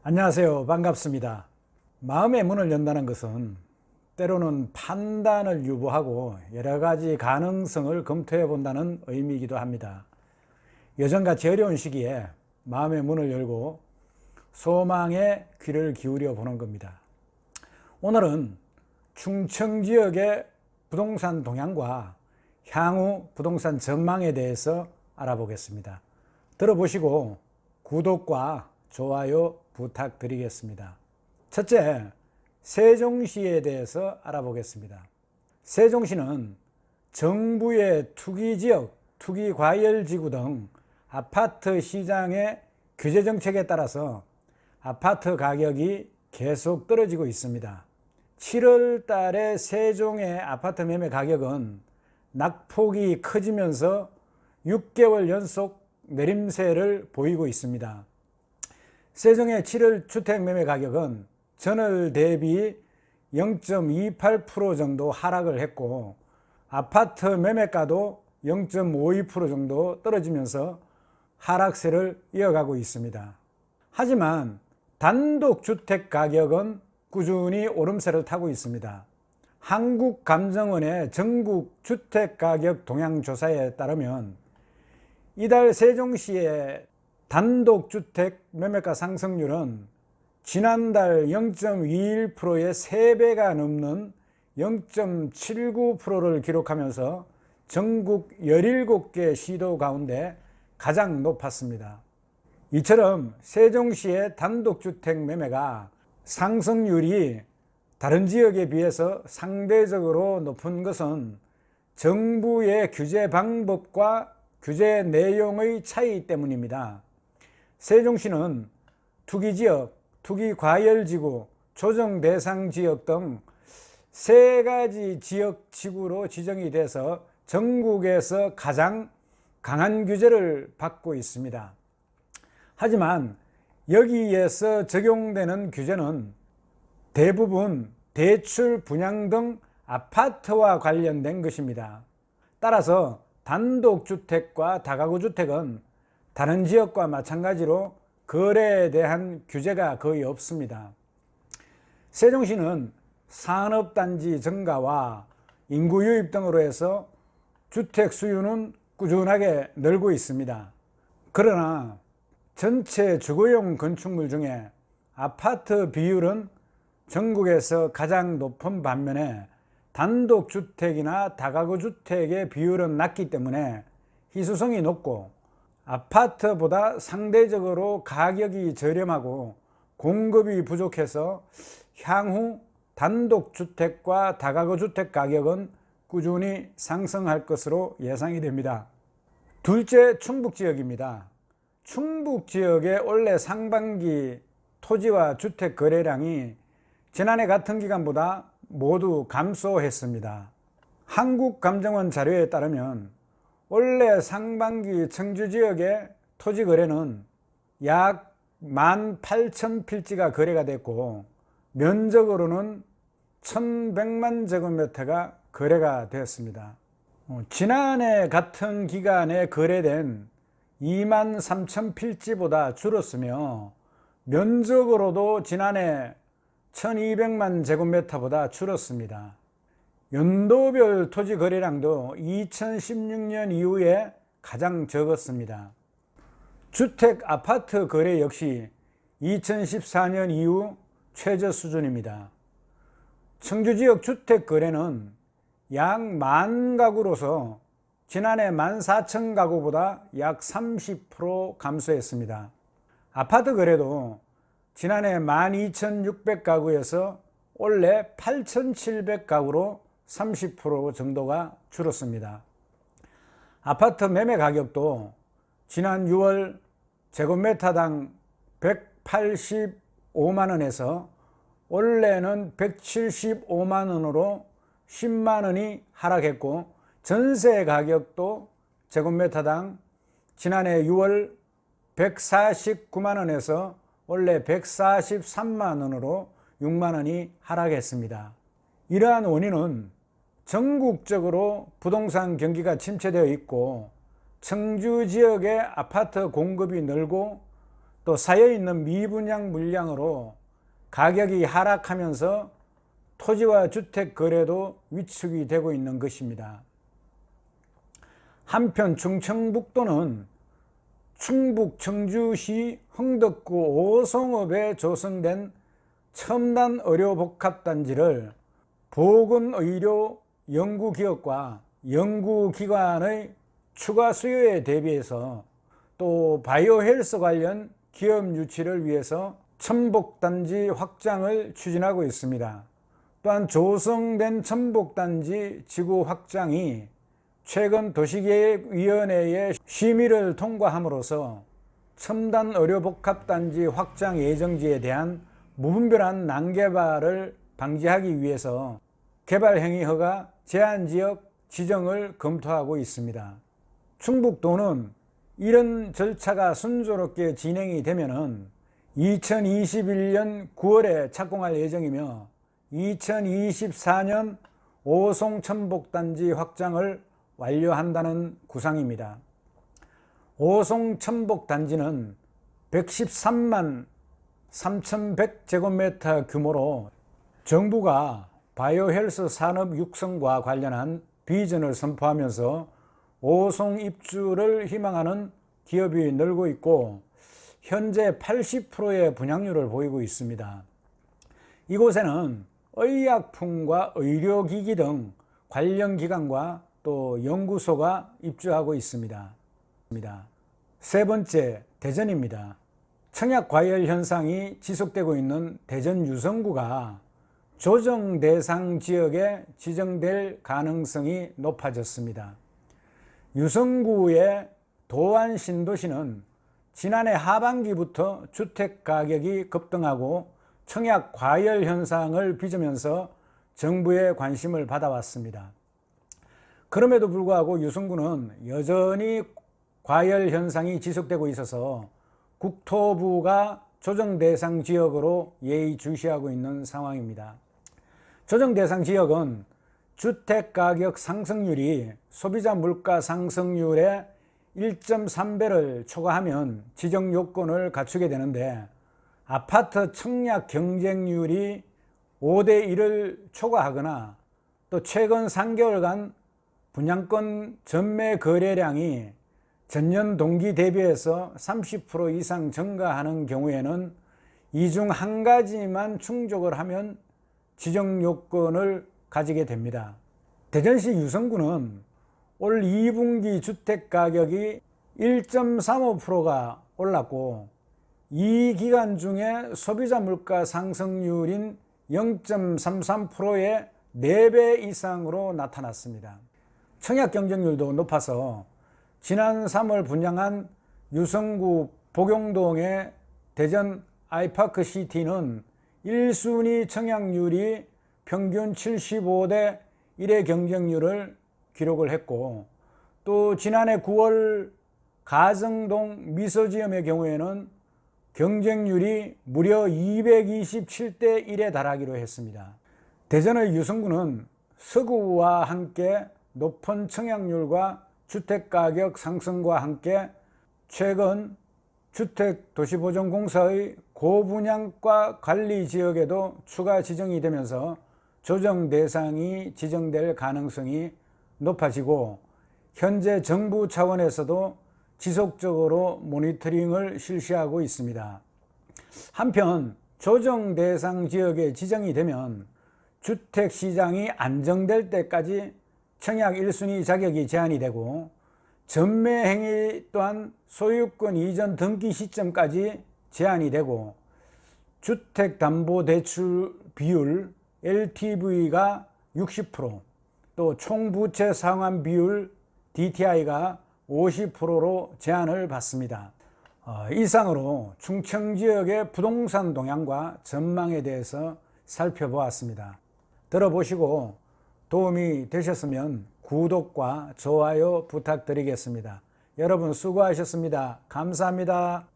안녕하세요. 반갑습니다. 마음의 문을 연다는 것은 때로는 판단을 유보하고 여러 가지 가능성을 검토해 본다는 의미이기도 합니다. 요즘같이 어려운 시기에 마음의 문을 열고 소망의 귀를 기울여 보는 겁니다. 오늘은 충청 지역의 부동산 동향과 향후 부동산 전망에 대해서 알아보겠습니다. 들어보시고 구독과 좋아요 부탁드리겠습니다. 첫째, 세종시에 대해서 알아보겠습니다. 세종시는 정부의 투기지역, 투기과열지구 등 아파트 시장의 규제 정책에 따라서 아파트 가격이 계속 떨어지고 있습니다. 7월 달에 세종의 아파트 매매 가격은 낙폭이 커지면서 6개월 연속 내림세를 보이고 있습니다. 세종의 7월 주택 매매 가격은 전월 대비 0.28% 정도 하락을 했고 아파트 매매가도 0.52% 정도 떨어지면서 하락세를 이어가고 있습니다. 하지만 단독주택 가격은 꾸준히 오름세를 타고 있습니다. 한국감정원의 전국 주택가격 동향조사에 따르면 이달 세종시의 단독주택 매매가 상승률은 지난달 0.21%의 3배가 넘는 0.79%를 기록하면서 전국 17개 시도 가운데 가장 높았습니다. 이처럼 세종시의 단독주택 매매가 상승률이 다른 지역에 비해서 상대적으로 높은 것은 정부의 규제 방법과 규제 내용의 차이 때문입니다. 세종시는 투기지역, 투기과열지구, 조정대상지역 등 3가지 지역지구로 지정이 돼서 전국에서 가장 강한 규제를 받고 있습니다. 하지만 여기에서 적용되는 규제는 대부분 대출 분양 등 아파트와 관련된 것입니다. 따라서 단독주택과 다가구주택은 다른 지역과 마찬가지로 거래에 대한 규제가 거의 없습니다. 세종시는 산업단지 증가와 인구 유입 등으로 해서 주택 수요는 꾸준하게 늘고 있습니다. 그러나 전체 주거용 건축물 중에 아파트 비율은 전국에서 가장 높은 반면에 단독주택이나 다가구주택의 비율은 낮기 때문에 희소성이 높고 아파트보다 상대적으로 가격이 저렴하고 공급이 부족해서 향후 단독주택과 다가구주택 가격은 꾸준히 상승할 것으로 예상이 됩니다. 둘째, 충북지역입니다. 충북지역의 올해 상반기 토지와 주택 거래량이 지난해 같은 기간보다 모두 감소했습니다. 한국감정원 자료에 따르면 올해 상반기 청주지역의 토지 거래는 약 18,000필지가 거래가 됐고 면적으로는 1,100만 제곱미터가 거래가 되었습니다. 지난해 같은 기간에 거래된 23,000필지보다 줄었으며 면적으로도 지난해 1,200만 제곱미터보다 줄었습니다. 연도별 토지 거래량도 2016년 이후에 가장 적었습니다. 주택 아파트 거래 역시 2014년 이후 최저 수준입니다. 청주지역 주택 거래는 약 10,000가구로서 지난해 14,000가구보다 약 30% 감소했습니다. 아파트 거래도 지난해 12,600가구에서 올해 8,700가구로 30% 정도가 줄었습니다. 아파트 매매 가격도 지난 6월 제곱미터당 185만원에서 올해는 175만원으로 10만원이 하락했고 전세 가격도 제곱미터당 지난해 6월 149만원에서 원래 143만원으로 6만원이 하락했습니다. 이러한 원인은 전국적으로 부동산 경기가 침체되어 있고 청주 지역의 아파트 공급이 늘고 또 쌓여있는 미분양 물량으로 가격이 하락하면서 토지와 주택 거래도 위축이 되고 있는 것입니다. 한편 충청북도는 충북 청주시 흥덕구 오송읍에 조성된 첨단 의료복합단지를 보건의료 연구기업과 연구기관의 추가 수요에 대비해서 또 바이오헬스 관련 기업 유치를 위해서 첨복단지 확장을 추진하고 있습니다. 또한 조성된 첨복단지 지구 확장이 최근 도시계획위원회의 심의를 통과함으로써 첨단 의료복합단지 확장 예정지에 대한 무분별한 난개발을 방지하기 위해서 개발행위허가 제한지역 지정을 검토하고 있습니다. 충북도는 이런 절차가 순조롭게 진행이 되면은 2021년 9월에 착공할 예정이며 2024년 오송 첨복단지 확장을 완료한다는 구상입니다. 오송 첨복단지는 113만 3,100제곱미터 규모로 정부가 바이오헬스 산업 육성과 관련한 비전을 선포하면서 오송 입주를 희망하는 기업이 늘고 있고 현재 80%의 분양률을 보이고 있습니다. 이곳에는 의약품과 의료기기 등 관련 기관과 또 연구소가 입주하고 있습니다. 세 번째, 대전입니다. 청약과열 현상이 지속되고 있는 대전 유성구가 조정 대상 지역에 지정될 가능성이 높아졌습니다. 유성구의 도안 신도시는 지난해 하반기부터 주택 가격이 급등하고 청약 과열 현상을 빚으면서 정부의 관심을 받아왔습니다. 그럼에도 불구하고 유성구는 여전히 과열 현상이 지속되고 있어서 국토부가 조정 대상 지역으로 예의주시하고 있는 상황입니다. 조정 대상 지역은 주택 가격 상승률이 소비자 물가 상승률의 1.3배를 초과하면 지정 요건을 갖추게 되는데 아파트 청약 경쟁률이 5대1을 초과하거나 또 최근 3개월간 분양권 전매 거래량이 전년 동기 대비해서 30% 이상 증가하는 경우에는 이 중 한 가지만 충족을 하면 지정 요건을 가지게 됩니다. 대전시 유성구는 올 2분기 주택 가격이 1.35%가 올랐고 이 기간 중에 소비자 물가 상승률인 0.33%의 4배 이상으로 나타났습니다. 청약 경쟁률도 높아서 지난 3월 분양한 유성구 복용동의 대전 아이파크시티는 1순위 청약률이 평균 75대 1의 경쟁률을 기록을 했고 또 지난해 9월 가정동 미소지엄의 경우에는 경쟁률이 무려 227대 1에 달하기로 했습니다. 대전의 유성구는 서구와 함께 높은 청약률과 주택가격 상승과 함께 최근 주택도시보전공사의 고분양가 관리지역에도 추가 지정이 되면서 조정 대상이 지정될 가능성이 높아지고 현재 정부 차원에서도 지속적으로 모니터링을 실시하고 있습니다. 한편 조정 대상 지역에 지정이 되면 주택시장이 안정될 때까지 청약 1순위 자격이 제한이 되고 전매행위 또한 소유권 이전 등기 시점까지 제한이 되고 주택담보대출 비율 LTV가 60%, 또 총부채 상환 비율 DTI가 50%로 제한을 받습니다. 이상으로 충청지역의 부동산 동향과 전망에 대해서 살펴보았습니다. 들어보시고 도움이 되셨으면 구독과 좋아요 부탁드리겠습니다. 여러분 수고하셨습니다. 감사합니다.